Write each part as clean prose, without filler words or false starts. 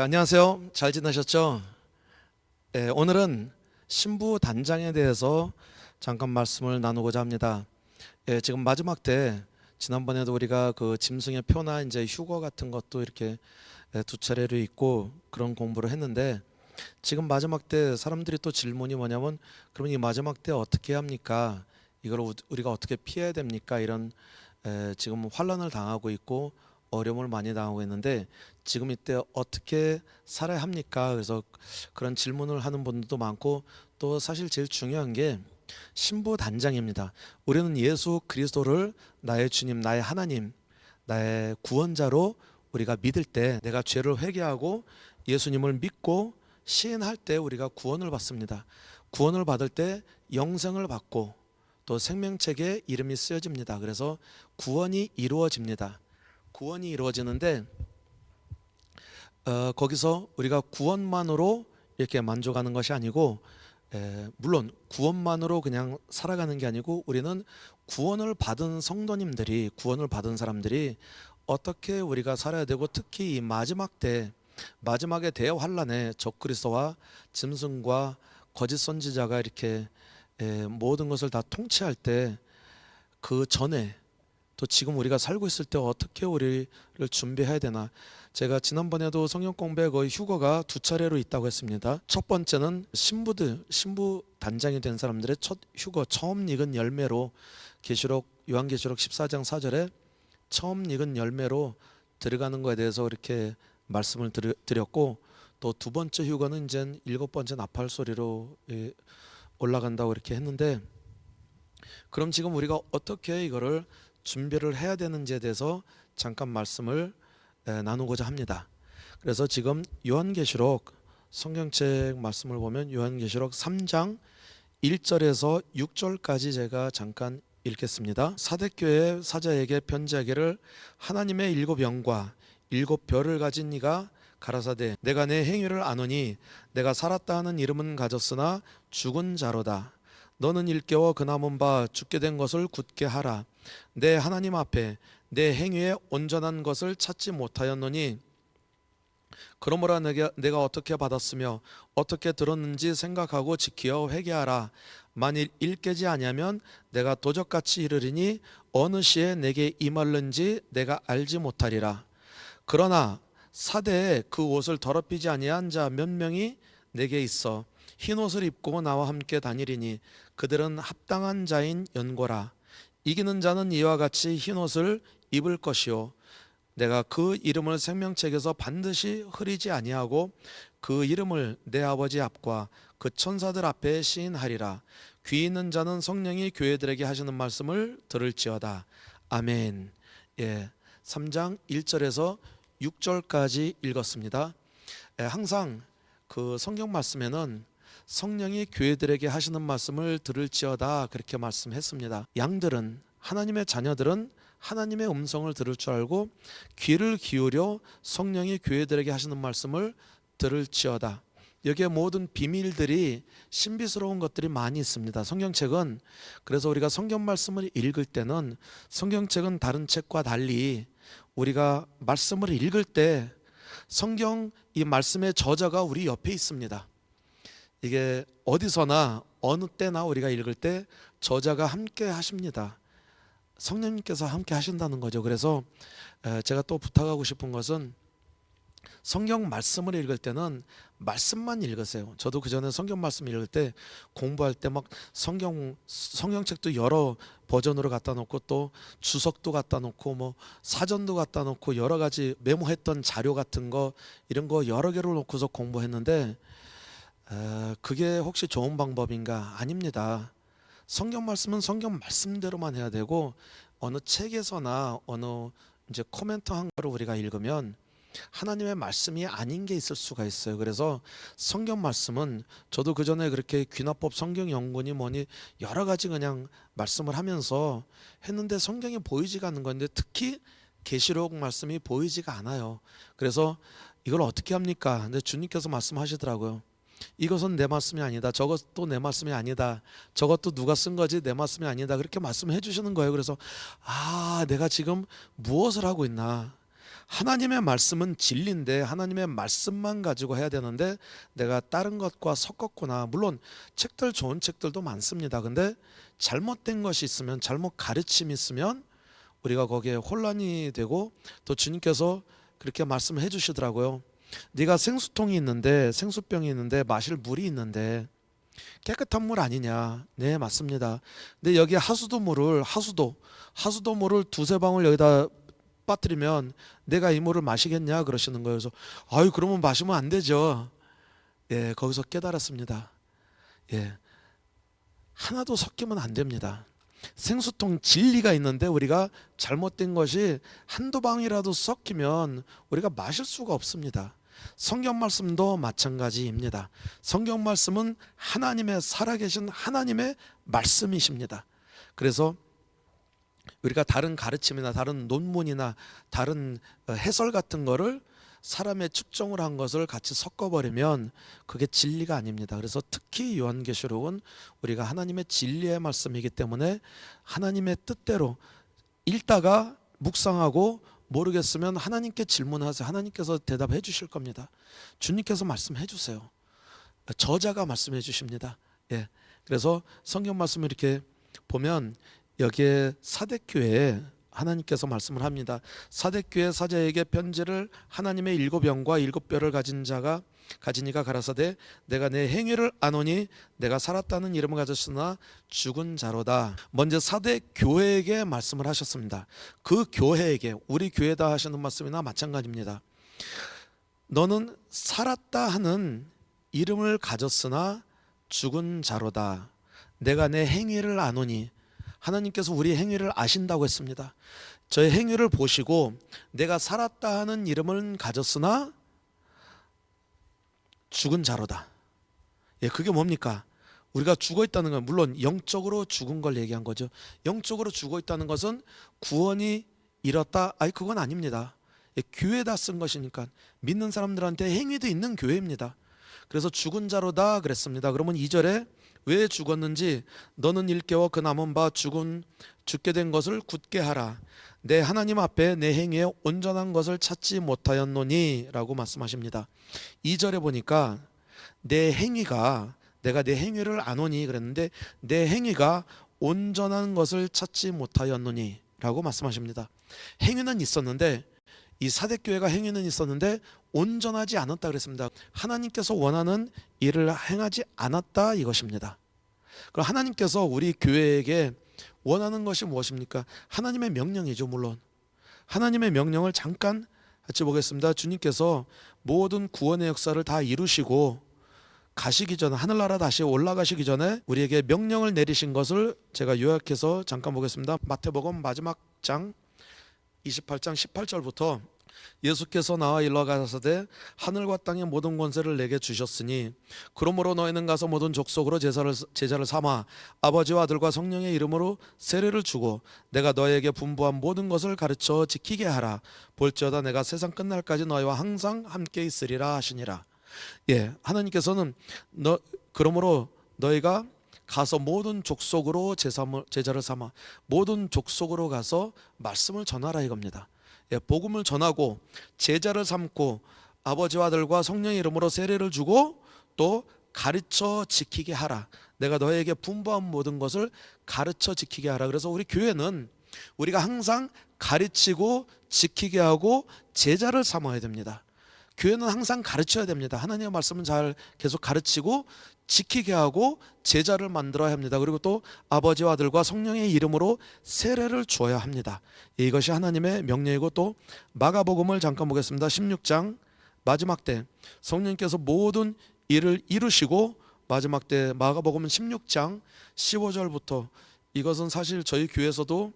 안녕하세요. 잘 지내셨죠? 오늘은 신부 단장에 대해서 잠깐 말씀을 나누고자 합니다. 지금 마지막 때 지난번에도 우리가 그 짐승의 표나 이제 휴거 같은 것도 이렇게 두 차례로 있고 그런 공부를 했는데, 지금 마지막 때 사람들이 또 질문이 뭐냐면, 그러면 이 마지막 때 어떻게 합니까? 이걸 우리가 어떻게 피해야 됩니까? 이런 지금 환란을 당하고 있고 어려움을 많이 당하고 있는데, 지금 이때 어떻게 살아야 합니까? 그래서 그런 질문을 하는 분들도 많고, 또 사실 제일 중요한 게 신부 단장입니다. 우리는 예수 그리스도를 나의 주님, 나의 하나님, 나의 구원자로 우리가 믿을 때, 내가 죄를 회개하고 예수님을 믿고 시인할 때 우리가 구원을 받습니다. 구원을 받을 때 영생을 받고 또 생명책에 이름이 쓰여집니다. 그래서 구원이 이루어집니다. 구원이 이루어지는데 거기서 우리가 구원만으로 이렇게 만족하는 것이 아니고, 물론 구원만으로 그냥 살아가는 게 아니고, 우리는 구원을 받은 성도님들이, 구원을 받은 사람들이 어떻게 우리가 살아야 되고, 특히 이 마지막 때, 마지막의 대환란에 적그리스도와 짐승과 거짓 선지자가 이렇게 모든 것을 다 통치할 때, 그 전에 또 지금 우리가 살고 있을 때 어떻게 우리를 준비해야 되나. 제가 지난번에도 성경 공부에 거의 휴거가 두 차례로 있다고 했습니다. 첫 번째는 신부 단장이 된 사람들의 첫 휴거, 처음 익은 열매로, 요한계시록 14장 4절에 처음 익은 열매로 들어가는 것에 대해서 이렇게 말씀을 드렸고, 또 두 번째 휴거는 이제 일곱 번째 나팔 소리로 올라간다고 이렇게 했는데, 그럼 지금 우리가 어떻게 이거를 준비를 해야 되는지에 대해서 잠깐 말씀을 나누고자 합니다. 그래서 지금 요한계시록 성경책 말씀을 보면 요한계시록 3장 1절에서 6절까지 제가 잠깐 읽겠습니다. 사대교회 사자에게 편지하기를, 하나님의 일곱 영과 일곱 별을 가진 이가 가라사대, 내가 내 행위를 아노니 내가 살았다 하는 이름은 가졌으나 죽은 자로다. 너는 일깨워 그 남은 바 죽게 된 것을 굳게 하라. 내 하나님 앞에 내 행위에 온전한 것을 찾지 못하였노니, 그러므로 내가 어떻게 받았으며 어떻게 들었는지 생각하고 지키어 회개하라. 만일 일깨지 아니하면 내가 도적같이 이르리니 어느 시에 내게 임할는지 내가 알지 못하리라. 그러나 사대에 그 옷을 더럽히지 아니한 자 몇 명이 내게 있어 흰 옷을 입고 나와 함께 다니리니 그들은 합당한 자인 연고라. 이기는 자는 이와 같이 흰 옷을 입을 것이요, 내가 그 이름을 생명책에서 반드시 흐리지 아니하고 그 이름을 내 아버지 앞과 그 천사들 앞에 시인하리라. 귀 있는 자는 성령이 교회들에게 하시는 말씀을 들을지어다. 아멘. 3장 1절에서 6절까지 읽었습니다. 항상 그 성경 말씀에는 성령이 교회들에게 하시는 말씀을 들을지어다 그렇게 말씀했습니다. 양들은, 하나님의 자녀들은 하나님의 음성을 들을 줄 알고 귀를 기울여 성령이 교회들에게 하시는 말씀을 들을지어다. 여기에 모든 비밀들이, 신비스러운 것들이 많이 있습니다. 성경책은, 그래서 우리가 성경 말씀을 읽을 때는, 성경책은 다른 책과 달리 우리가 말씀을 읽을 때 성경 이 말씀의 저자가 우리 옆에 있습니다. 이게 어디서나 어느 때나 우리가 읽을 때 저자가 함께 하십니다. 성령님께서 함께 하신다는 거죠. 그래서 제가 또 부탁하고 싶은 것은, 성경 말씀을 읽을 때는 말씀만 읽으세요. 저도 그 전에 성경 말씀 읽을 때, 공부할 때 막 성경책도 여러 버전으로 갖다 놓고, 또 주석도 갖다 놓고, 뭐 사전도 갖다 놓고, 여러 가지 메모했던 자료 같은 거, 이런 거 여러 개를 놓고서 공부했는데, 그게 혹시 좋은 방법인가? 아닙니다. 성경 말씀은 성경 말씀대로만 해야 되고, 어느 책에서나 어느 이제 코멘트 한 거를 우리가 읽으면 하나님의 말씀이 아닌 게 있을 수가 있어요. 그래서 성경 말씀은, 저도 그 전에 그렇게 귀납법 성경 연구니 뭐니 여러 가지 그냥 말씀을 하면서 했는데 성경이 보이지가 않는 건데, 특히 계시록 말씀이 보이지가 않아요. 그래서 이걸 어떻게 합니까? 근데 주님께서 말씀하시더라고요. 이것은 내 말씀이 아니다, 저것도 내 말씀이 아니다, 저것도 누가 쓴 거지 내 말씀이 아니다, 그렇게 말씀해 주시는 거예요. 그래서 내가 지금 무엇을 하고 있나, 하나님의 말씀은 진리인데 하나님의 말씀만 가지고 해야 되는데 내가 다른 것과 섞었구나. 물론 책들 좋은 책들도 많습니다. 근데 잘못된 것이 있으면, 잘못 가르침이 있으면 우리가 거기에 혼란이 되고, 또 주님께서 그렇게 말씀해 주시더라고요. 네가 생수통이 있는데, 생수병이 있는데 마실 물이 있는데 깨끗한 물 아니냐? 네, 맞습니다. 근데 여기 하수도 물을 두세 방울 여기다 빠뜨리면 내가 이 물을 마시겠냐 그러시는 거예요. 그래서 아유, 그러면 마시면 안 되죠. 예, 거기서 깨달았습니다. 예, 하나도 섞이면 안 됩니다. 생수통 진리가 있는데 우리가 잘못된 것이 한두 방이라도 섞이면 우리가 마실 수가 없습니다. 성경 말씀도 마찬가지입니다. 성경 말씀은 하나님의 살아계신 하나님의 말씀이십니다. 그래서 우리가 다른 가르침이나 다른 논문이나 다른 해설 같은 거를 사람의 측정을 한 것을 같이 섞어버리면 그게 진리가 아닙니다. 그래서 특히 요한계시록은 우리가 하나님의 진리의 말씀이기 때문에 하나님의 뜻대로 읽다가 묵상하고 모르겠으면 하나님께 질문하세요. 하나님께서 대답해 주실 겁니다. 주님께서 말씀해 주세요. 저자가 말씀해 주십니다. 예. 그래서 성경 말씀을 이렇게 보면 여기에 사대교회에 하나님께서 말씀을 합니다. 사대교회 사자에게 편지를 하나님의 일곱 영과 일곱 뼈를 가진 이가 가라사대 내가 내 행위를 아노니 내가 살았다는 이름을 가졌으나 죽은 자로다. 먼저 사대교회에게 말씀을 하셨습니다. 그 교회에게, 우리 교회다 하시는 말씀이나 마찬가지입니다. 너는 살았다 하는 이름을 가졌으나 죽은 자로다. 내가 내 행위를 아노니, 하나님께서 우리 행위를 아신다고 했습니다. 저의 행위를 보시고 내가 살았다 하는 이름은 가졌으나 죽은 자로다. 예, 그게 뭡니까? 우리가 죽어 있다는 건 물론 영적으로 죽은 걸 얘기한 거죠. 영적으로 죽어 있다는 것은 구원이 이뤘다? 아니, 그건 아닙니다. 예, 교회다 쓴 것이니까 믿는 사람들한테 행위도 있는 교회입니다. 그래서 죽은 자로다 그랬습니다. 그러면 2절에 왜 죽었는지 너는 일깨워 그 남은 바 죽게 된 것을 굳게 하라. 내 하나님 앞에 내 행위에 온전한 것을 찾지 못하였노니 라고 말씀하십니다. 2절에 보니까 내 행위가, 내가 내 행위를 아노니 그랬는데 내 행위가 온전한 것을 찾지 못하였노니 라고 말씀하십니다. 행위는 있었는데, 이 사대교회가 행위는 있었는데 온전하지 않았다 그랬습니다. 하나님께서 원하는 일을 행하지 않았다 이것입니다. 그럼 하나님께서 우리 교회에게 원하는 것이 무엇입니까? 하나님의 명령이죠. 물론 하나님의 명령을 잠깐 같이 보겠습니다. 주님께서 모든 구원의 역사를 다 이루시고 가시기 전에, 하늘나라 다시 올라가시기 전에 우리에게 명령을 내리신 것을 제가 요약해서 잠깐 보겠습니다. 마태복음 마지막 장 28장 18절부터 예수께서 나와 일러 가라사대 하늘과 땅의 모든 권세를 내게 주셨으니 그러므로 너희는 가서 모든 족속으로 제자를 삼아 아버지와 아들과 성령의 이름으로 세례를 주고 내가 너희에게 분부한 모든 것을 가르쳐 지키게 하라. 볼지어다 내가 세상 끝날까지 너희와 항상 함께 있으리라 하시니라. 예, 하나님께서는 그러므로 너희가 가서 모든 족속으로 제자를 삼아 모든 족속으로 가서 말씀을 전하라 이겁니다. 예, 복음을 전하고 제자를 삼고 아버지와 아들과 성령의 이름으로 세례를 주고 또 가르쳐 지키게 하라. 내가 너에게 분부한 모든 것을 가르쳐 지키게 하라. 그래서 우리 교회는 우리가 항상 가르치고 지키게 하고 제자를 삼아야 됩니다. 교회는 항상 가르쳐야 됩니다. 하나님의 말씀은 잘 계속 가르치고 지키게 하고 제자를 만들어야 합니다. 그리고 또 아버지와 아들과 성령의 이름으로 세례를 주어야 합니다. 이것이 하나님의 명령이고, 또 마가복음을 잠깐 보겠습니다. 16장 마지막 때 성령께서 모든 일을 이루시고 마지막 때 마가복음 16장 15절부터, 이것은 사실 저희 교회에서도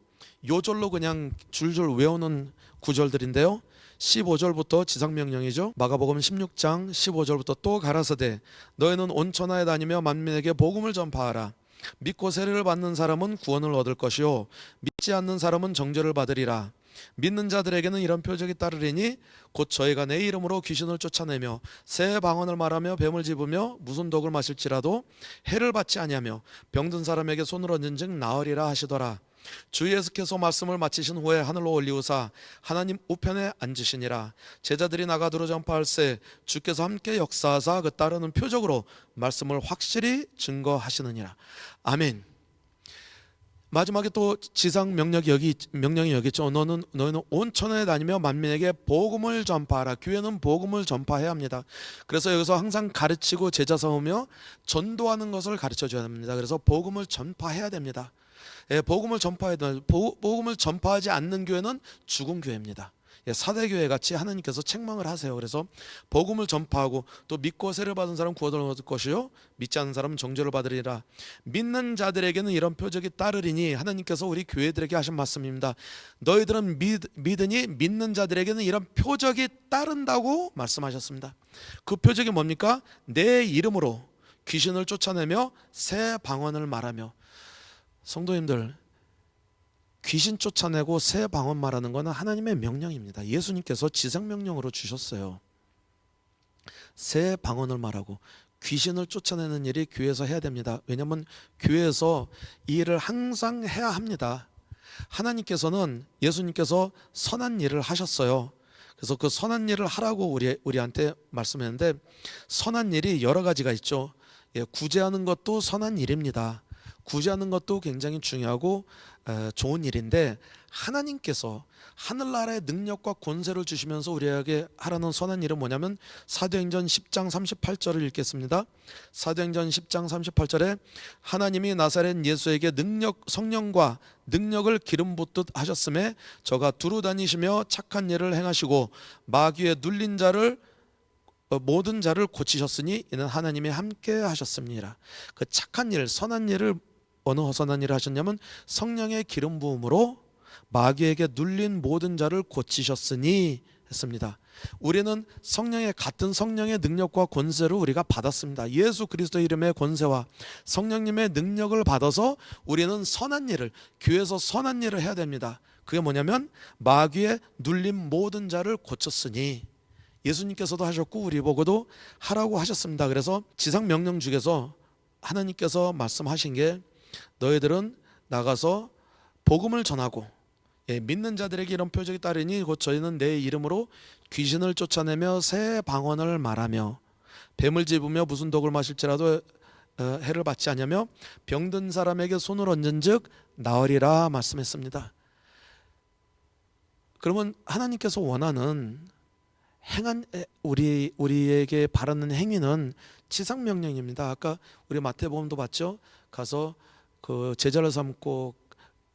요절로 그냥 줄줄 외우는 구절들인데요. 15절부터 지상명령이죠. 마가복음 16장 15절부터 또 가라사대 너희는 온 천하에 다니며 만민에게 복음을 전파하라. 믿고 세례를 받는 사람은 구원을 얻을 것이요 믿지 않는 사람은 정죄를 받으리라. 믿는 자들에게는 이런 표적이 따르리니 곧 저희가 내 이름으로 귀신을 쫓아내며 새 방언을 말하며 뱀을 집으며 무슨 독을 마실지라도 해를 받지 아니하며 병든 사람에게 손을 얹은즉 나으리라 하시더라. 주 예수께서 말씀을 마치신 후에 하늘로 올리우사 하나님 우편에 앉으시니라. 제자들이 나가 두루 전파할세 주께서 함께 역사하사 그 따르는 표적으로 말씀을 확실히 증거하시느니라. 아멘. 마지막에 또 지상 명령이 여기 있죠. 너희는 온 천하에 다니며 만민에게 복음을 전파하라. 교회는 복음을 전파해야 합니다. 그래서 여기서 항상 가르치고 제자 세우며 전도하는 것을 가르쳐 줘야 됩니다. 그래서 복음을 전파해야 됩니다. 복음을 전파해야 됩니다. 복음을 전파하지 않는 교회는 죽은 교회입니다. 사대교회 같이 하나님께서 책망을 하세요. 그래서 복음을 전파하고 또 믿고 세례를 받은 사람 구원을 얻을 것이요 믿지 않는 사람은 정죄를 받으리라. 믿는 자들에게는 이런 표적이 따르리니 하나님께서 우리 교회들에게 하신 말씀입니다. 너희들은 믿으니 믿는 자들에게는 이런 표적이 따른다고 말씀하셨습니다. 그 표적이 뭡니까? 내 이름으로 귀신을 쫓아내며 새 방언을 말하며. 성도님들, 귀신 쫓아내고 새 방언 말하는 것은 하나님의 명령입니다. 예수님께서 지상명령으로 주셨어요. 새 방언을 말하고 귀신을 쫓아내는 일이 교회에서 해야 됩니다. 왜냐하면 교회에서 이 일을 항상 해야 합니다. 하나님께서는 예수님께서 선한 일을 하셨어요. 그래서 그 선한 일을 하라고 우리한테 말씀했는데 선한 일이 여러 가지가 있죠. 구제하는 것도 선한 일입니다. 구제하는 것도 굉장히 중요하고 좋은 일인데 하나님께서 하늘나라의 능력과 권세를 주시면서 우리에게 하라는 선한 일은 뭐냐면 사도행전 10장 38절을 읽겠습니다. 사도행전 10장 38절에 하나님이 나사렛 예수에게 성령과 능력을 기름 붓듯 하셨음에 저가 두루 다니시며 착한 일을 행하시고 마귀에 눌린 자를 모든 자를 고치셨으니 이는 하나님이 함께 하셨습니다. 그 착한 일, 선한 일을 어느 선한 일을 하셨냐면 성령의 기름 부음으로 마귀에게 눌린 모든 자를 고치셨으니 했습니다. 우리는 같은 성령의 능력과 권세를 우리가 받았습니다. 예수 그리스도 이름의 권세와 성령님의 능력을 받아서 우리는 선한 일을, 교회에서 선한 일을 해야 됩니다. 그게 뭐냐면 마귀에 눌린 모든 자를 고쳤으니. 예수님께서도 하셨고 우리 보고도 하라고 하셨습니다. 그래서 지상 명령 중에서 하나님께서 말씀하신 게 너희들은 나가서 복음을 전하고 믿는 자들에게 이런 표적이 따르니 곧 저희는 내 이름으로 귀신을 쫓아내며 새 방언을 말하며 뱀을 집으며 무슨 독을 마실지라도 해를 받지 않으며 병든 사람에게 손을 얹은즉 나으리라 말씀했습니다. 그러면 하나님께서 원하는 행한 우리에게 바라는 행위는 지상 명령입니다. 아까 우리 마태복음도 봤죠. 가서 그 제자를 삼고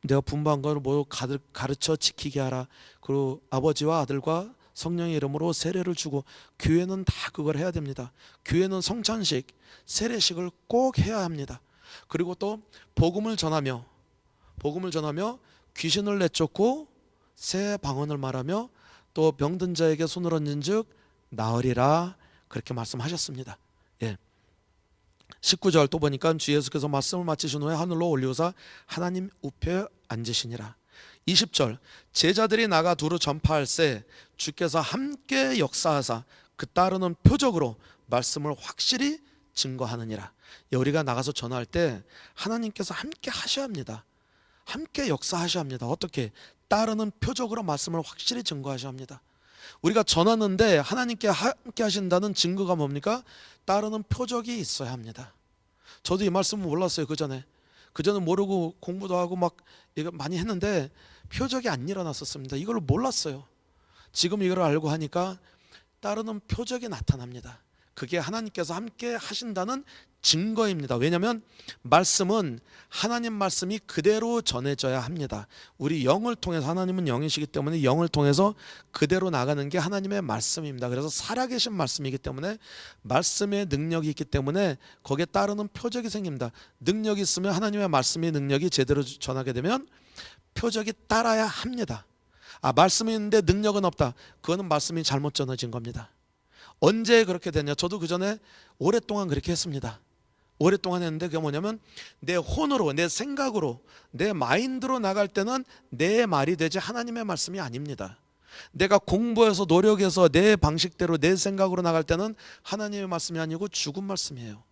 내가 분부한 것을 모두 가르쳐 지키게 하라. 그리고 아버지와 아들과 성령의 이름으로 세례를 주고. 교회는 다 그걸 해야 됩니다. 교회는 성찬식, 세례식을 꼭 해야 합니다. 그리고 또 복음을 전하며 귀신을 내쫓고 새 방언을 말하며 또 병든 자에게 손을 얹은즉 나으리라 그렇게 말씀하셨습니다. 19절 또 보니까 주 예수께서 말씀을 마치신 후에 하늘로 올리우사 하나님 우편에 앉으시니라. 20절 제자들이 나가 두루 전파할세 주께서 함께 역사하사 그 따르는 표적으로 말씀을 확실히 증거하느니라. 우리가 나가서 전할 때 하나님께서 함께 하셔야 합니다. 함께 역사하셔야 합니다. 어떻게? 따르는 표적으로 말씀을 확실히 증거하셔야 합니다. 우리가 전하는데 하나님께 함께 하신다는 증거가 뭡니까? 따르는 표적이 있어야 합니다. 저도 이 말씀을 몰랐어요. 그전에 모르고 공부도 하고 막 이거 많이 했는데 표적이 안 일어났었습니다. 이걸 몰랐어요. 지금 이걸 알고 하니까 따르는 표적이 나타납니다. 그게 하나님께서 함께 하신다는 증거입니다. 왜냐하면 말씀은 하나님 말씀이 그대로 전해져야 합니다. 우리 영을 통해서, 하나님은 영이시기 때문에 영을 통해서 그대로 나가는 게 하나님의 말씀입니다. 그래서 살아계신 말씀이기 때문에 말씀의 능력이 있기 때문에 거기에 따르는 표적이 생깁니다. 능력이 있으면 하나님의 말씀의 능력이 제대로 전하게 되면 표적이 따라야 합니다. 말씀이 있는데 능력은 없다. 그거는 말씀이 잘못 전해진 겁니다. 언제 그렇게 됐냐? 저도 그 전에 오랫동안 그렇게 했습니다. 오랫동안 했는데 그게 뭐냐면 내 혼으로, 내 생각으로, 내 마인드로 나갈 때는 내 말이 되지 하나님의 말씀이 아닙니다. 내가 공부해서 노력해서 내 방식대로 내 생각으로 나갈 때는 하나님의 말씀이 아니고 죽은 말씀이에요.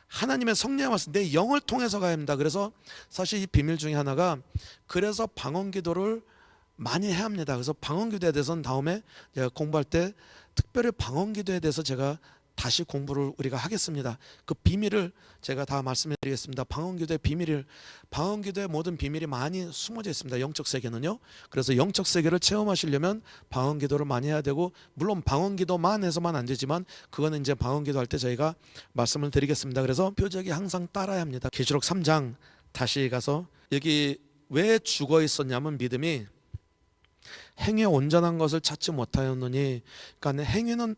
하나님의 성령의 말씀, 내 영을 통해서 가야 합니다. 그래서 사실 이 비밀 중에 하나가, 그래서 방언 기도를 많이 해야 합니다. 그래서 방언 기도에 대해서는 다음에 제가 공부할 때 특별히 방언 기도에 대해서 제가 다시 공부를 우리가 하겠습니다. 그 비밀을 제가 다 말씀해 드리겠습니다. 방언 기도의 비밀을, 방언 기도의 모든 비밀이 많이 숨어져 있습니다. 영적 세계는요. 그래서 영적 세계를 체험하시려면 방언 기도를 많이 해야 되고, 물론 방언 기도만 해서만 안 되지만 그거는 이제 방언 기도할 때 저희가 말씀을 드리겠습니다. 그래서 표적이 항상 따라야 합니다. 계시록 3장 다시 가서, 여기 왜 죽어 있었냐면 믿음이 행위에 온전한 것을 찾지 못하였느니, 그러니까 행위는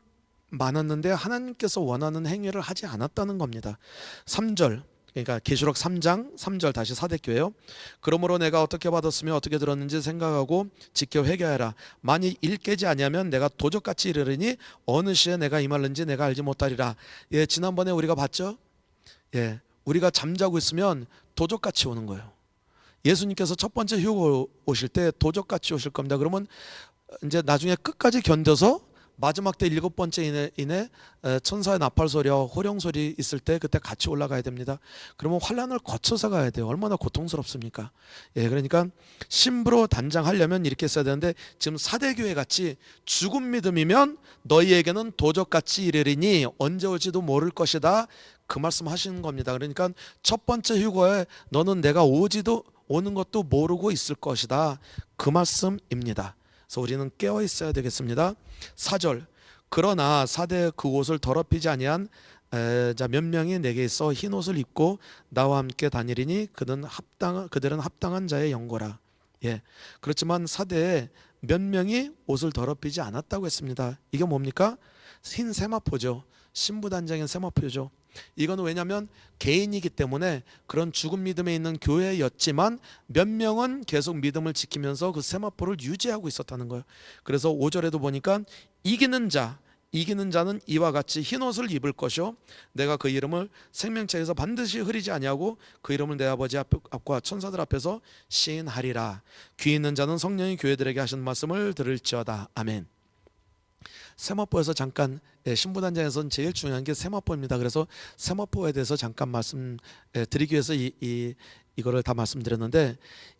많았는데 하나님께서 원하는 행위를 하지 않았다는 겁니다. 3절, 그러니까 계시록 3장 3절 다시 사대교예요. 그러므로 내가 어떻게 받았으며 어떻게 들었는지 생각하고 지켜 회개하라. 만일 일 깨지 아니하면 내가 도적같이 이르리니 어느 시에 내가 임할는지 내가 알지 못하리라. 예, 지난번에 우리가 봤죠? 예, 우리가 잠자고 있으면 도적같이 오는 거예요. 예수님께서 첫 번째 휴거 오실 때 도적같이 오실 겁니다. 그러면 이제 나중에 끝까지 견뎌서 마지막 때 7번째 이내 천사의 나팔 소리와 호령 소리 있을 때 그때 같이 올라가야 됩니다. 그러면 환란을 거쳐서 가야 돼요. 얼마나 고통스럽습니까? 예, 그러니까 심부로 단장하려면 이렇게 써야 되는데, 지금 사대교회 같이 죽은 믿음이면 너희에게는 도적같이 이르리니 언제 올지도 모를 것이다, 그 말씀 하시는 겁니다. 그러니까 첫 번째 휴거에 너는 내가 오는 것도 모르고 있을 것이다, 그 말씀입니다. 그래서 우리는 깨어 있어야 되겠습니다. 4절, 그러나 사대 그 옷을 더럽히지 아니한 몇 명이 내게 있어 흰 옷을 입고 나와 함께 다니리니 그들은 합당한 자의 연고라. 예, 그렇지만 사대에 몇 명이 옷을 더럽히지 않았다고 했습니다. 이게 뭡니까? 흰 세마포죠. 신부단장인 세마포죠. 이건 왜냐하면 개인이기 때문에 그런 죽은 믿음에 있는 교회였지만 몇 명은 계속 믿음을 지키면서 그 세마포를 유지하고 있었다는 거예요. 그래서 5절에도 보니까 이기는 자는 이와 같이 흰 옷을 입을 것이요 내가 그 이름을 생명책에서 반드시 흐리지 아니하고 그 이름을 내 아버지 앞과 천사들 앞에서 시인하리라. 귀 있는 자는 성령이 교회들에게 하신 말씀을 들을지어다. 아멘. 세마포에서 잠깐, 신부단장에서는 제일 중요한 게 세마포입니다. 그래서 세마포에 대해서 잠깐 말씀 드리기 위해서 이거를 다 말씀드렸는데,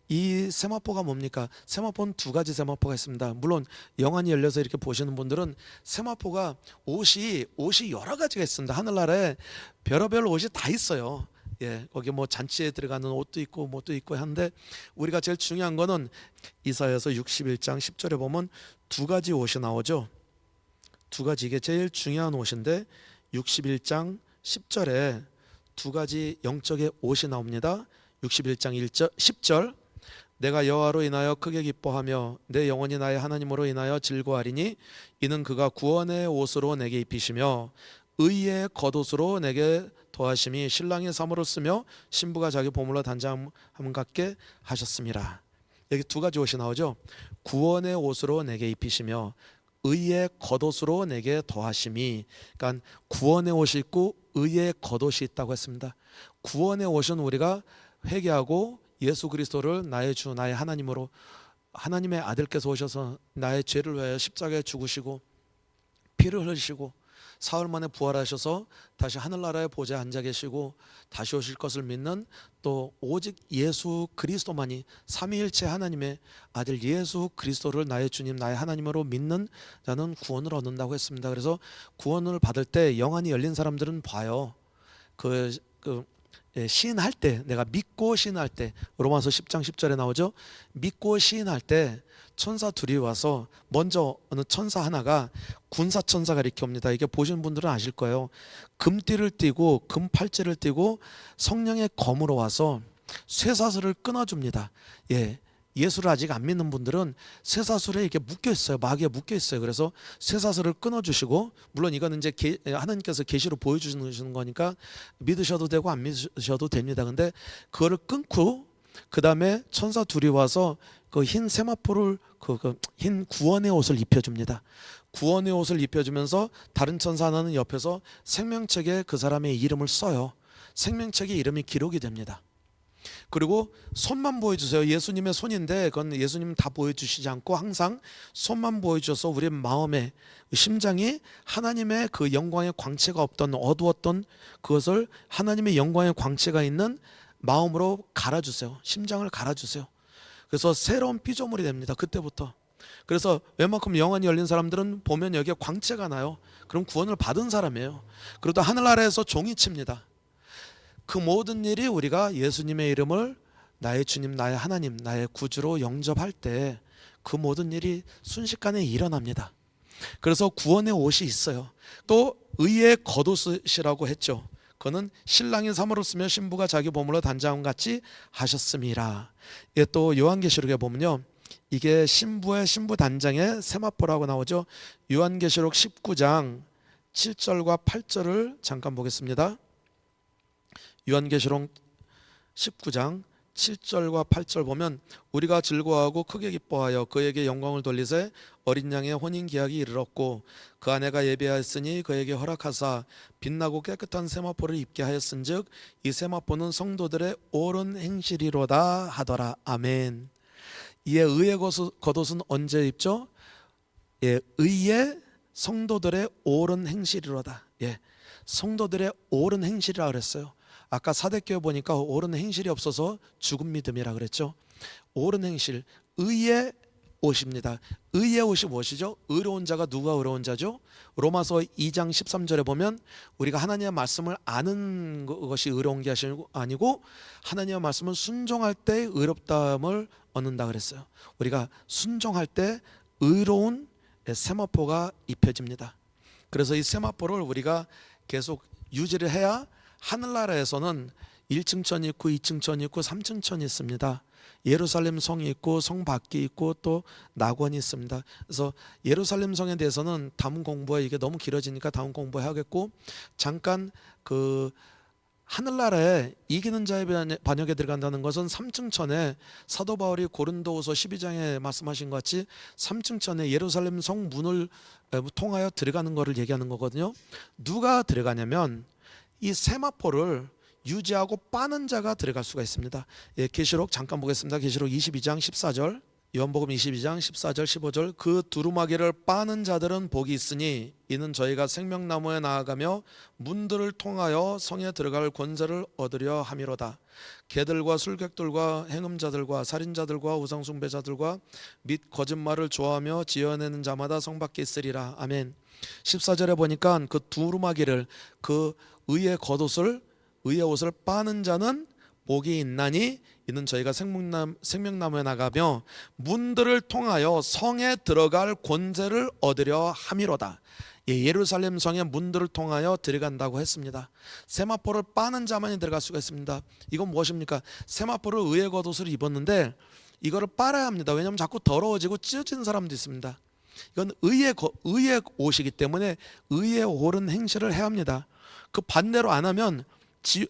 이 세마포가 뭡니까? 세마포는 두 가지 세마포가 있습니다. 물론 영안이 열려서 이렇게 보시는 분들은 세마포가 옷이 여러 가지가 있습니다. 하늘나라에 별의별 옷이 다 있어요. 예, 거기 뭐 잔치에 들어가는 옷도 있고 뭐도 있고 하는데, 우리가 제일 중요한 거는 이사야서 61장 10절에 보면 두 가지 옷이 나오죠. 두 가지, 이게 제일 중요한 옷인데 61장 10절에 두 가지 영적의 옷이 나옵니다. 61장 1절 10절, 내가 여호와로 인하여 크게 기뻐하며 내 영혼이 나의 하나님으로 인하여 즐거워하리니 이는 그가 구원의 옷으로 내게 입히시며 의의 겉옷으로 내게 더하심이 신랑의 사물을 쓰며 신부가 자기 보물로 단장함 같게 하셨습니다. 여기 두 가지 옷이 나오죠. 구원의 옷으로 내게 입히시며 의의 겉옷으로 내게 더하심이, 그러니까 구원의 옷이 있고 의의 겉옷이 있다고 했습니다. 구원의 옷은 우리가 회개하고 예수 그리스도를 나의 주 나의 하나님으로, 하나님의 아들께서 오셔서 나의 죄를 위하여 십자가에 죽으시고 피를 흘리시고 사흘 만에 부활하셔서 다시 하늘나라의 보좌에 앉아 계시고 다시 오실 것을 믿는, 또 오직 예수 그리스도만이 삼위일체 하나님의 아들 예수 그리스도를 나의 주님 나의 하나님으로 믿는 자는 구원을 얻는다고 했습니다. 그래서 구원을 받을 때 영안이 열린 사람들은 봐요. 시인할 때, 내가 믿고 시인할 때, 로마서 10장 10절에 나오죠. 믿고 시인할 때 천사 둘이 와서, 먼저 어느 천사 하나가 군사천사가 이렇게 옵니다. 이게 보시는 분들은 아실 거예요. 금띠를 띠고 금팔찌를 띠고 성령의 검으로 와서 쇠사슬을 끊어줍니다. 예, 예수를 아직 안 믿는 분들은 쇠사슬에 이렇게 묶여 있어요. 마귀에 묶여 있어요. 그래서 쇠사슬을 끊어주시고, 물론 이거는 이제 하나님께서 계시로 보여주시는 거니까 믿으셔도 되고 안 믿으셔도 됩니다. 근데 그거를 끊고 그 다음에 천사 둘이 와서 그 흰 세마포를 흰 구원의 옷을 입혀줍니다. 구원의 옷을 입혀주면서 다른 천사 하나는 옆에서 생명책에 그 사람의 이름을 써요. 생명책에 이름이 기록이 됩니다. 그리고 손만 보여주세요. 예수님의 손인데 그건 예수님 다 보여주시지 않고 항상 손만 보여줘서 우리 마음의 심장이 하나님의 그 영광의 광채가 없던 어두웠던 그것을 하나님의 영광의 광채가 있는 마음으로 갈아주세요. 심장을 갈아주세요. 그래서 새로운 피조물이 됩니다. 그때부터. 그래서 웬만큼 영안이 열린 사람들은 보면 여기에 광채가 나요. 그럼 구원을 받은 사람이에요. 그러다 하늘나라에서 종이 칩니다. 그 모든 일이 우리가 예수님의 이름을 나의 주님, 나의 하나님, 나의 구주로 영접할 때 그 모든 일이 순식간에 일어납니다. 그래서 구원의 옷이 있어요. 또 의의 겉옷이라고 했죠. 그는 신랑이 삼으로쓰며 신부가 자기 보물로 단장함 같이 하셨음이라. 이게 또 요한계시록에 보면요, 이게 신부의 신부 단장의 세마포라고 나오죠. 요한계시록 19장 7절과 8절을 잠깐 보겠습니다. 요한계시록 19장 7절과 8절 보면 우리가 즐거워하고 크게 기뻐하여 그에게 영광을 돌리세 어린 양의 혼인 기약이 이르렀고 그 아내가 예비하였으니 그에게 허락하사 빛나고 깨끗한 세마포를 입게 하였은즉 이 세마포는 성도들의 옳은 행실이로다 하더라. 아멘. 이에 의의 겉옷은 언제 입죠? 예, 의의 성도들의 옳은 행실이로다. 예, 성도들의 옳은 행실이라 그랬어요. 아까 사대교회 보니까 옳은 행실이 없어서 죽은 믿음이라 그랬죠. 옳은 행실, 의의 옷입니다. 의의 옷이 무엇이죠? 의로운 자가 누가 의로운 자죠? 로마서 2장 13절에 보면 우리가 하나님의 말씀을 아는 것이 의로운 게 아니고 하나님의 말씀을 순종할 때 의롭다함을 얻는다 그랬어요. 우리가 순종할 때 의로운 세마포가 입혀집니다. 그래서 이 세마포를 우리가 계속 유지를 해야 하늘나라에서는 1층 천이 있고 2층 천이 있고 3층 천이 있습니다. 예루살렘 성이 있고 성 밖이 있고 또 낙원이 있습니다. 그래서 예루살렘 성에 대해서는 다음 공부에 이게 너무 길어지니까 다음 공부에 하겠고, 잠깐 그 하늘나라에 이기는 자의 반역에 들어간다는 것은 3층 천에 사도 바울이 고린도후서 12장에 말씀하신 것 같이 3층 천에 예루살렘 성 문을 통하여 들어가는 것을 얘기하는 거거든요. 누가 들어가냐면 이 세마포를 유지하고 빠는 자가 들어갈 수가 있습니다. 예, 계시록 잠깐 보겠습니다. 계시록 22장 14절, 요한복음 22장 14절 15절. 그 두루마기를 빠는 자들은 복이 있으니 이는 저희가 생명나무에 나아가며 문들을 통하여 성에 들어갈 권세를 얻으려 함이로다. 개들과 술객들과 행음자들과 살인자들과 우상숭배자들과 및 거짓말을 좋아하며 지어내는 자마다 성 밖에 있으리라. 아멘. 14절에 보니까 그 두루마기를, 그 의의 겉옷을, 의의 옷을 빠는 자는 복이 있나니 이는 저희가 생명나무에 나가며 문들을 통하여 성에 들어갈 권세를 얻으려 함이로다. 예루살렘 성의 문들을 통하여 들어간다고 했습니다. 세마포를 빠는 자만이 들어갈 수가 있습니다. 이건 무엇입니까? 세마포를 의의 겉옷을 입었는데 이거를 빨아야 합니다. 왜냐하면 자꾸 더러워지고 찢어지는 사람도 있습니다. 이건 의의 옷이기 때문에 의의 옳은 행실을 해야 합니다. 그 반대로 안 하면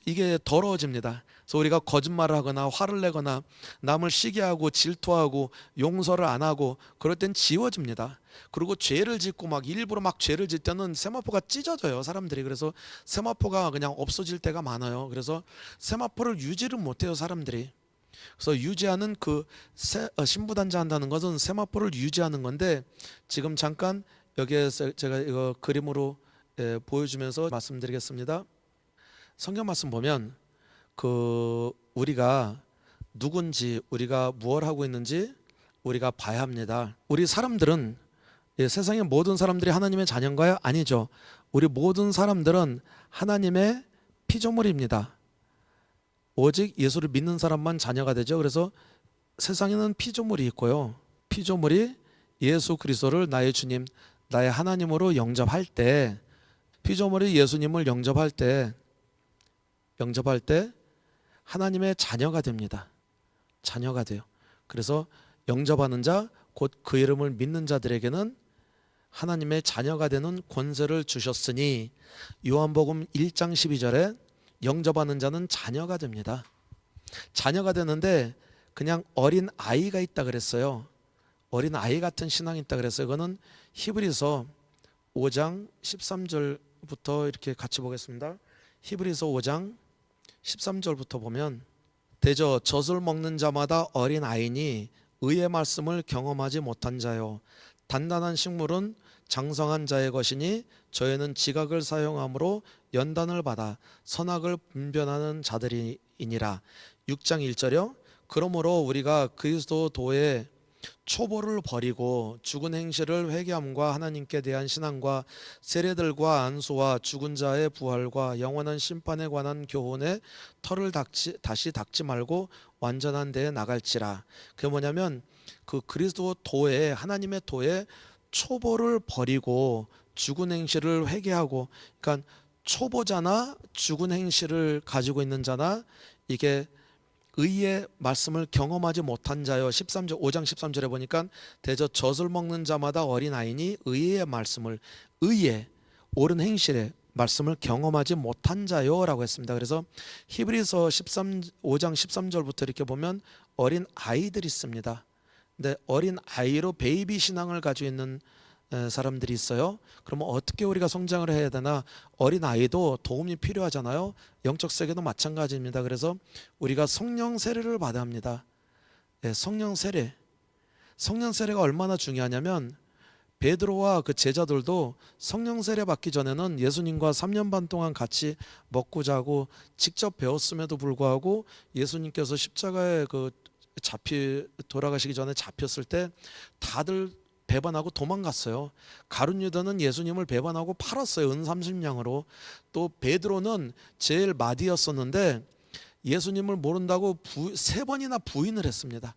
이게 더러워집니다. 그래서 우리가 거짓말을 하거나 화를 내거나 남을 시기하고 질투하고 용서를 안 하고 그럴 땐 지워집니다. 그리고 죄를 짓고 막 일부러 막 죄를 짓 때는 세마포가 찢어져요, 사람들이. 그래서 세마포가 그냥 없어질 때가 많아요. 그래서 세마포를 유지를 못해요, 사람들이. 그래서 유지하는 그 신부단자 한다는 것은 세마포를 유지하는 건데, 지금 잠깐 여기에서 제가 이거 그림으로 보여주면서 말씀드리겠습니다. 성경 말씀 보면 그 우리가 누군지, 우리가 무엇을 하고 있는지 우리가 봐야 합니다. 우리 사람들은, 세상의 모든 사람들이 하나님의 자녀인가요? 아니죠. 우리 모든 사람들은 하나님의 피조물입니다. 오직 예수를 믿는 사람만 자녀가 되죠. 그래서 세상에는 피조물이 있고요. 피조물이 예수 그리스도를 나의 주님, 나의 하나님으로 영접할 때, 피조물이 예수님을 영접할 때 하나님의 자녀가 됩니다. 자녀가 돼요. 그래서 영접하는 자, 곧 그 이름을 믿는 자들에게는 하나님의 자녀가 되는 권세를 주셨으니, 요한복음 1장 12절에 영접하는 자는 자녀가 됩니다. 자녀가 되는데 그냥 어린 아이가 있다 그랬어요. 어린 아이 같은 신앙이 있다 그랬어요. 그거는 히브리서 5장 13절부터 이렇게 같이 보겠습니다. 히브리서 5장 13절부터 보면 대저 젖을 먹는 자마다 어린 아이니 의의 말씀을 경험하지 못한 자요. 단단한 식물은 장성한 자의 것이니 저희는 지각을 사용함으로 연단을 받아 선악을 분별하는 자들이니라. 6장 1절이요. 그러므로 우리가 그리스도 도의 초보를 버리고 죽은 행실을 회개함과 하나님께 대한 신앙과 세례들과 안수와 죽은 자의 부활과 영원한 심판에 관한 교훈에 털을 다시 닦지 말고 완전한 데에 나갈지라. 그게 뭐냐면 그 그리스도 도에, 하나님의 도에 초보를 버리고 죽은 행실을 회개하고, 그러니까 초보자나 죽은 행실을 가지고 있는 자나 이게 의의 말씀을 경험하지 못한 자요. 5장 13절에 보니까 대저 젖을 먹는 자마다 어린아이니 의의 말씀을, 의의 옳은 행실의 말씀을 경험하지 못한 자요라고 했습니다. 그래서 히브리서 5장 13절부터 이렇게 보면 어린 아이들이 있습니다. 근데 어린 아이로 베이비 신앙을 가지고 있는 사람들이 있어요. 그러면 어떻게 우리가 성장을 해야 되나? 어린 아이도 도움이 필요하잖아요. 영적 세계도 마찬가지입니다. 그래서 우리가 성령 세례를 받아야 합니다. 성령 세례가 얼마나 중요하냐면 베드로와 그 제자들도 성령 세례 받기 전에는 예수님과 3년 반 동안 같이 먹고 자고 직접 배웠음에도 불구하고 예수님께서 십자가에 돌아가시기 전에 잡혔을 때 다들 배반하고 도망갔어요. 가룟 유다는 예수님을 배반하고 팔았어요. 은 30냥으로. 또 베드로는 제일 마디였었는데 예수님을 모른다고 3번이나 부인을 했습니다.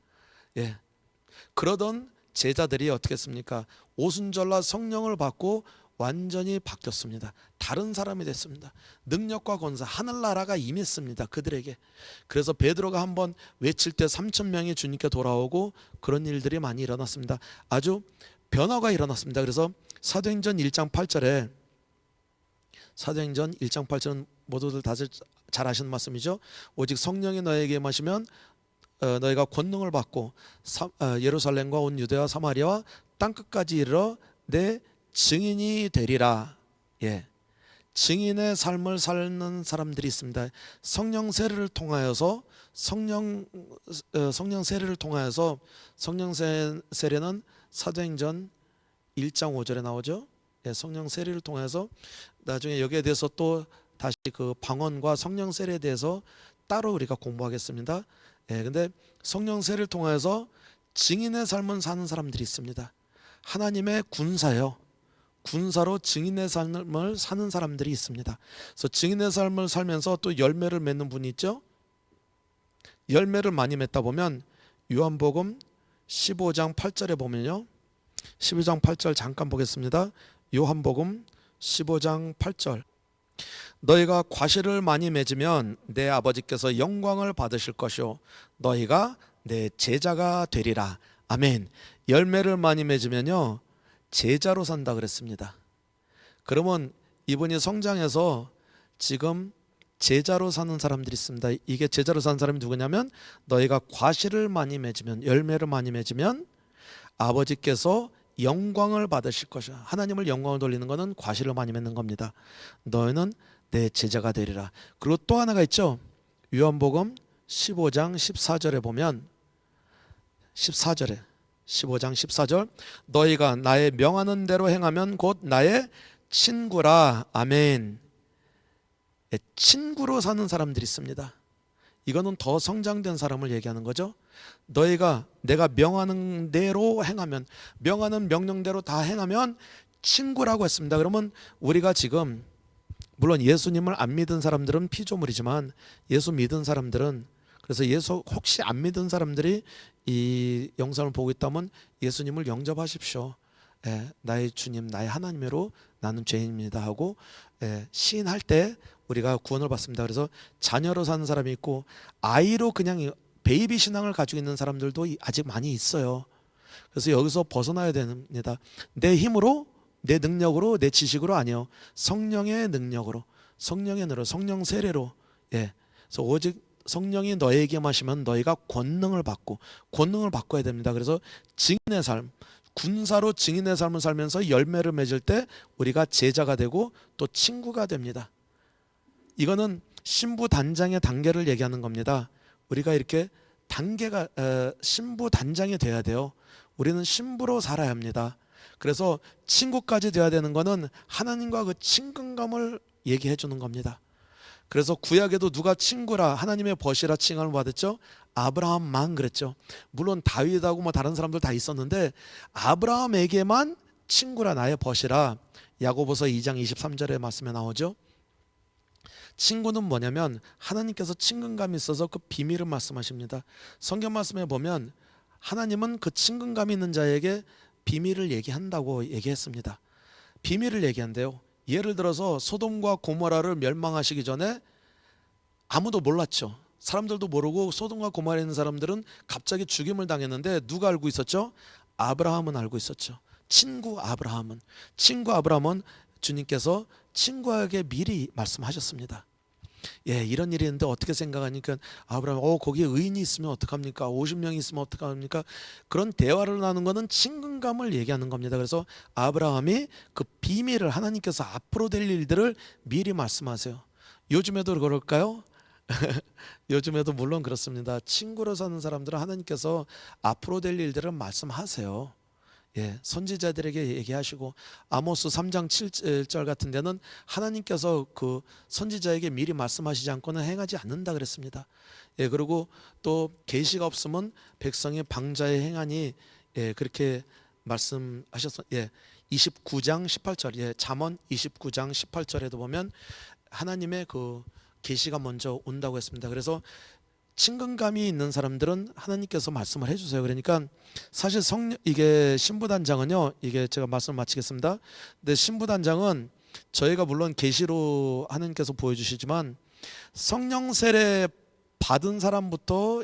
그러던 제자들이 어떻게 했습니까? 오순절날 성령을 받고 완전히 바뀌었습니다. 다른 사람이 됐습니다. 능력과 권세, 하늘나라가 임했습니다. 그들에게. 그래서 베드로가 한번 외칠 때 3,000명이 주님께 돌아오고 그런 일들이 많이 일어났습니다. 아주 변화가 일어났습니다. 그래서 사도행전 1장 8절은 모두들 다들 잘 아시는 말씀이죠. 오직 성령이 너에게 임하시면 너희가 권능을 받고 예루살렘과 온 유대와 사마리아와 땅끝까지 이르러 내 증인이 되리라. 증인의 삶을 사는 사람들이 있습니다. 성령 세례를 통하여서 성령 세례는 사도행전 1장 5절에 나오죠. 성령 세례를 통해서 나중에 여기에 대해서 또 다시 그 방언과 성령 세례에 대해서 따로 우리가 공부하겠습니다. 근데 성령 세례를 통해서 증인의 삶을 사는 사람들이 있습니다. 하나님의 군사요. 군사로 증인의 삶을 사는 사람들이 있습니다. 그래서 증인의 삶을 살면서 또 열매를 맺는 분이 있죠. 열매를 많이 맺다 보면 요한복음 15장 8절에 보면요. 12장 8절 잠깐 보겠습니다. 요한복음 15장 8절. 너희가 과실을 많이 맺으면 내 아버지께서 영광을 받으실 것이요 너희가 내 제자가 되리라. 아멘. 열매를 많이 맺으면요 제자로 산다 그랬습니다. 그러면 이분이 성장해서 지금 제자로 사는 사람들이 있습니다. 이게 제자로 사는 사람이 누구냐면 너희가 과실을 많이 맺으면, 열매를 많이 맺으면 아버지께서 영광을 받으실 것이야. 하나님을 영광을 돌리는 것은 과실을 많이 맺는 겁니다. 너희는 내 제자가 되리라. 그리고 또 하나가 있죠. 요한복음 15장 14절에 보면 15장 14절 너희가 나의 명하는 대로 행하면 곧 나의 친구라. 아멘. 친구로 사는 사람들이 있습니다. 이거는 더 성장된 사람을 얘기하는 거죠. 너희가 내가 명하는 대로 행하면, 명하는 명령대로 다 행하면 친구라고 했습니다. 그러면 우리가 지금 물론 예수님을 안 믿은 사람들은 피조물이지만 예수 믿은 사람들은, 그래서 예수 혹시 안 믿은 사람들이 이 영상을 보고 있다면 예수님을 영접하십시오. 나의 주님, 나의 하나님으로 나는 죄인입니다 하고 시인할 때 우리가 구원을 받습니다. 그래서 자녀로 사는 사람이 있고 아이로 그냥 베이비 신앙을 가지고 있는 사람들도 아직 많이 있어요. 그래서 여기서 벗어나야 됩니다. 내 힘으로, 내 능력으로, 내 지식으로 아니요. 성령의 능력으로, 성령 세례로. 그래서 오직 성령이 너에게 마시면 너희가 권능을 바꿔야 됩니다. 그래서 증인의 삶, 군사로 증인의 삶을 살면서 열매를 맺을 때 우리가 제자가 되고 또 친구가 됩니다. 이거는 신부 단장의 단계를 얘기하는 겁니다. 우리가 이렇게 단계가 신부 단장이 돼야 돼요. 우리는 신부로 살아야 합니다. 그래서 친구까지 돼야 되는 거는 하나님과 그 친근감을 얘기해 주는 겁니다. 그래서 구약에도 누가 친구라 하나님의 벗이라 칭함을 받았죠? 아브라함만 그랬죠. 물론 다윗하고 뭐 다른 사람들 다 있었는데 아브라함에게만 친구라 나의 벗이라 야고보서 2장 23절의 말씀에 나오죠. 친구는 뭐냐면 하나님께서 친근감이 있어서 그 비밀을 말씀하십니다. 성경 말씀에 보면 하나님은 그 친근감이 있는 자에게 비밀을 얘기한다고 얘기했습니다. 비밀을 얘기한대요. 예를 들어서 소돔과 고모라를 멸망하시기 전에 아무도 몰랐죠. 사람들도 모르고 소돔과 고모라에 있는 사람들은 갑자기 죽임을 당했는데 누가 알고 있었죠? 아브라함은 알고 있었죠. 친구 아브라함은 주님께서 친구에게 미리 말씀하셨습니다. 예, 이런 일이 있는데 어떻게 생각하니까 아브라함 거기에 의인이 있으면 어떡합니까? 50명이 있으면 어떡합니까? 그런 대화를 나누는 거는 친근감을 얘기하는 겁니다. 그래서 아브라함이 그 비밀을 하나님께서 앞으로 될 일들을 미리 말씀하세요. 요즘에도 그럴까요? 요즘에도 물론 그렇습니다. 친구로 사는 사람들은 하나님께서 앞으로 될 일들을 말씀하세요. 예, 선지자들에게 얘기하시고 아모스 3장 7절 같은 데는 하나님께서 그 선지자에게 미리 말씀하시지 않고는 행하지 않는다 그랬습니다. 예, 그리고 또 계시가 없으면 백성의 방자에 행하니 예, 그렇게 말씀하셨어. 예, 29장 18절. 예, 잠언 29장 18절에도 보면 하나님의 그 계시가 먼저 온다고 했습니다. 그래서 친근감이 있는 사람들은 하나님께서 말씀을 해주세요. 그러니까 사실 이게 신부단장은요, 이게 제가 말씀을 마치겠습니다. 근데 신부단장은 저희가 물론 계시로 하나님께서 보여주시지만 성령 세례 받은 사람부터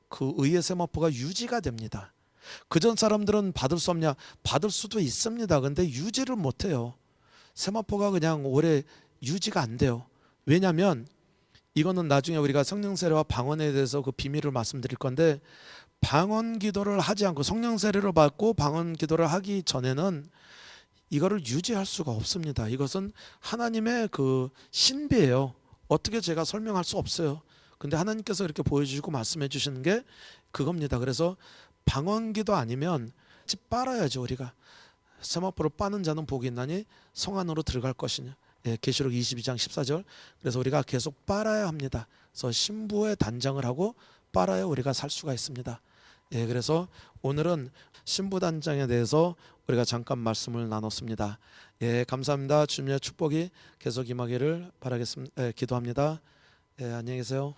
그 의의 세마포가 유지가 됩니다. 그전 사람들은 받을 수 없냐? 받을 수도 있습니다. 근데 유지를 못해요. 세마포가 그냥 오래 유지가 안 돼요. 왜냐하면 이거는 나중에 우리가 성령 세례와 방언에 대해서 그 비밀을 말씀드릴 건데, 방언 기도를 하지 않고 성령 세례를 받고 방언 기도를 하기 전에는 이거를 유지할 수가 없습니다. 이것은 하나님의 그 신비예요. 어떻게 제가 설명할 수 없어요. 근데 하나님께서 이렇게 보여주시고 말씀해 주시는 게 그겁니다. 그래서 방언 기도 아니면 빨아야죠. 우리가 세마포를 빠는 자는 복이 있나니 성 안으로 들어갈 것이냐. 예, 계시록 22장 14절. 그래서 우리가 계속 빨아야 합니다. 그래서 신부의 단장을 하고 빨아야 우리가 살 수가 있습니다. 예, 그래서 오늘은 신부 단장에 대해서 우리가 잠깐 말씀을 나눴습니다. 예, 감사합니다. 주님의 축복이 계속 임하기를 바라겠습니다. 예, 기도합니다. 예, 안녕히 계세요.